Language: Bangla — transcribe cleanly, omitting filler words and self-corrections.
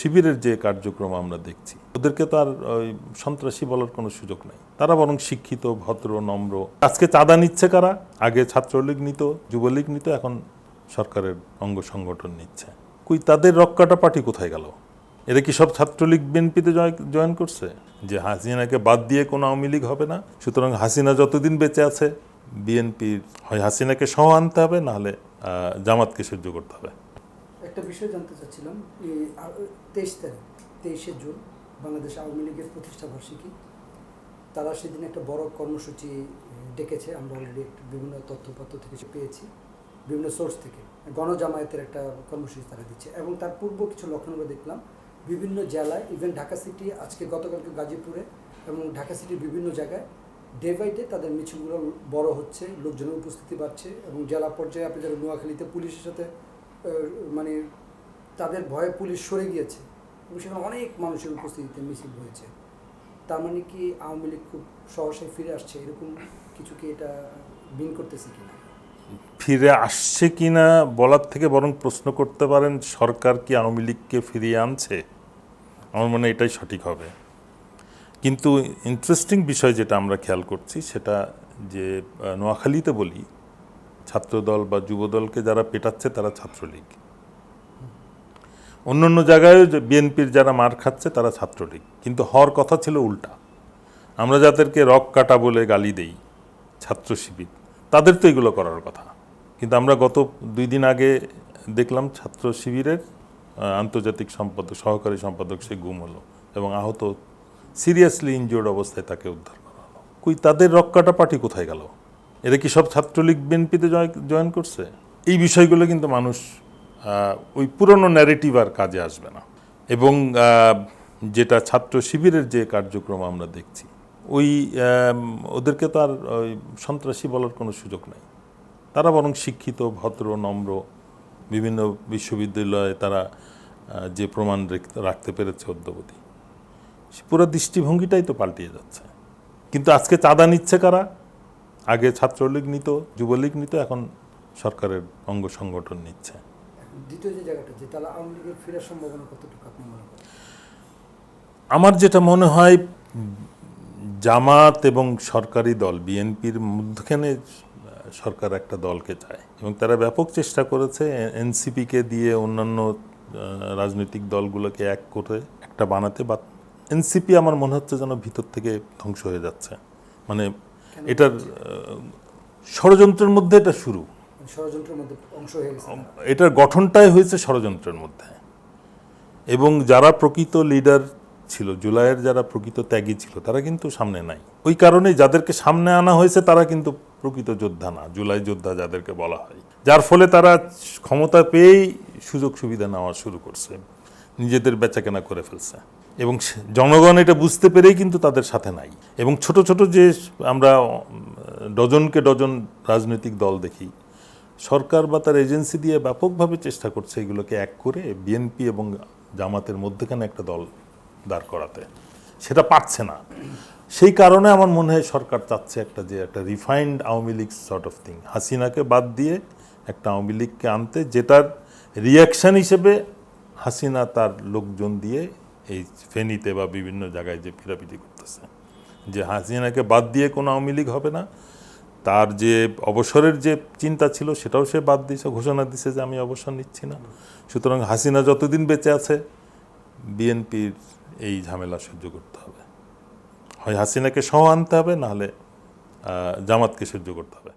শিবিরের যে কার্যক্রম আমরা দেখছি, ওদেরকে তো আর ওই সন্ত্রাসী বলার কোনো সুযোগ নেই। তারা বরং শিক্ষিত, ভদ্র, নম্র। আজকে চাঁদা নিচ্ছে কারা? আগে ছাত্রলীগ নিত, যুবলীগ নিত, এখন সরকারের অঙ্গ সংগঠন নিচ্ছে। কই তাদের রক্ষাটা পার্টি কোথায় গেল? এরা কি সব ছাত্রলীগ বিএনপিতে জয়েন করছে? যে হাসিনাকে বাদ দিয়ে কোনো আওয়ামী লীগ হবে না, সুতরাং হাসিনা যতদিন বেঁচে আছে বিএনপির হয় হাসিনাকে সহ আনতে হবে, নাহলে জামাতকে সহ্য করতে হবে। একটা বিষয় জানতে চাচ্ছিলাম, 23 জুন বাংলাদেশ আওয়ামী লীগের প্রতিষ্ঠা বার্ষিকী। তারা সেদিন একটা বড় কর্মসূচি ডেকেছে। আমরা অলরেডি বিভিন্ন তথ্যপত্র থেকে পেয়েছি, বিভিন্ন সোর্স থেকে। গণজামায়াতের একটা কর্মসূচি তারা দিচ্ছে, এবং তার পূর্ব কিছু লক্ষণ আমরা দেখলাম বিভিন্ন জেলায়, ইভেন ঢাকা সিটি, আজকে গতকালকে গাজীপুরে এবং ঢাকা সিটির বিভিন্ন জায়গায় ডে বাই ডে তাদের মিছিলগুলো বড় হচ্ছে, লোকজনের উপস্থিতি বাড়ছে। এবং জেলা পর্যায়ে আপনি যারা নোয়াখালীতে পুলিশের সাথে মানে তাদের ভয়ে পুলিশ সরে গিয়েছে এবং সেখানে অনেক মানুষের উপস্থিতিতে মিছিল হয়েছে। তার মানে কি আওয়ামী লীগ খুব সহসায় ফিরে আসছে, এরকম কিছু কি এটা বিন করতেছে কিনা? ফিরে আসছে কিনা বলার থেকে বরং প্রশ্ন করতে পারেন সরকার কি আওয়ামী লীগকে ফিরিয়ে আনছে। আমার মনে হয় এটাই সঠিক হবে। কিন্তু ইন্টারেস্টিং বিষয় যেটা আমরা খেয়াল করছি সেটা যে নোয়াখালীতে বলি, ছাত্রদল বা যুবদলকে যারা পেটাচ্ছে তারা ছাত্রলীগ। অন্য অন্য জায়গায় বিএনপির যারা মার খাচ্ছে তারা ছাত্রলীগ। কিন্তু হওয়ার কথা ছিল উল্টা। আমরা যাদেরকে রক কাটা বলে গালি দেই, ছাত্র শিবির, তাদের তো এগুলো করার কথা। কিন্তু আমরা গত 2 দিন আগে দেখলাম ছাত্র শিবিরের আন্তর্জাতিক সম্পাদক, সহকারী সম্পাদক সে গুম হলো এবং আহত, সিরিয়াসলি ইনজুর্ড অবস্থায় তাকে উদ্ধার করা হলো। কই তাদের রক্ষাটা পার্টি কোথায় গেল? এরা কি সব ছাত্রলীগ বিএনপিতে জয়েন করছে? এই বিষয়গুলো কিন্তু মানুষ ওই পুরনো ন্যারেটিভ আর কাজে আসবে না। এবং যেটা ছাত্র শিবিরের যে কার্যক্রম আমরা দেখছি, ওই ওদেরকে তো আর ওই সন্ত্রাসী বলার কোনো সুযোগ নেই। তারা বরং শিক্ষিত, ভদ্র, নম্র। বিভিন্ন বিশ্ববিদ্যালয়ে তারা যে প্রমাণ রাখতে পেরেছে অদ্যাবধি, পুরো দৃষ্টিভঙ্গিটাই তো পাল্টিয়ে যাচ্ছে। কিন্তু আজকে চাঁদা নিচ্ছে কারা? আগে ছাত্রলীগ নিত, যুবলীগ নিত, এখন সরকারের অঙ্গ সংগঠন নিচ্ছে। দ্বিতীয় যে জায়গাটা, যে তাহলে আওয়ামী লীগের ফেরার সম্ভাবনা কতটুকু আপনি মনে করেন? আমার যেটা মনে হয়, জামাত এবং সরকারি দল বিএনপির মধ্যখানে সরকার একটা দলকে চায় এবং তারা ব্যাপক চেষ্টা করেছে এনসিপিকে দিয়ে অন্যান্য রাজনৈতিক দলগুলোকে এক করে একটা বানাতে। বা এনসিপি আমার মনে হচ্ছে যেন ভিতর থেকে ধ্বংস হয়ে যাচ্ছে। মানে এটার ষড়যন্ত্রের মধ্যে এটা শুরু, ষড়যন্ত্রের মধ্যে অংশ হয়ে গেছে। এটার গঠনটাই হয়েছে ষড়যন্ত্রের মধ্যে। এবং যারা প্রকৃত লিডার ছিল, জুলাইয়ের যারা প্রকৃত ত্যাগী ছিল, তারা কিন্তু সামনে নাই। ওই কারণে যাদেরকে সামনে আনা হয়েছে তারা কিন্তু প্রকৃত যোদ্ধা না, জুলাই যোদ্ধা যাদেরকে বলা হয়। যার ফলে তারা ক্ষমতা পেয়েই সুযোগ সুবিধা নেওয়া শুরু করছে, নিজেদের বেচাকেনা করে ফেলছে। এবং জনগণ এটা বুঝতে পেরেই কিন্তু তাদের সাথে নাই। এবং ছোট ছোট যে আমরা ডজনকে ডজন রাজনৈতিক দল দেখি, সরকার বা তার এজেন্সি দিয়ে ব্যাপকভাবে চেষ্টা করছে এগুলোকে এক করে বিএনপি এবং জামাতের মধ্যখানে একটা দল দাঁড় করাতে, সেটা পারছে না। সেই কারণে আমার মনে হয় সরকার চাচ্ছে একটা refined Awami League sort of thing, হাসিনাকে বাদ দিয়ে একটা আওয়ামী লীগকে আনতে, যেটার রিয়াকশান হিসেবে হাসিনা তার লোকজন দিয়ে এই ফেনীতে বা বিভিন্ন জায়গায় যে পিরাপিটি করতেছে, যে হাসিনাকে বাদ দিয়ে কোনো আওয়ামী লীগ হবে না। তার যে অবসরের যে চিন্তা ছিল সেটাও সে বাদ দিয়েছে, ঘোষণা দিয়েছে যে আমি অবসর নিচ্ছি না। সুতরাং হাসিনা যতদিন বেঁচে আছে বিএনপির এই ঝামেলা সহ্য করতে হবে, হয় হাসিনাকে সহ আনতে হবে, নাহলে জামাতকে সহ্য করতে হবে।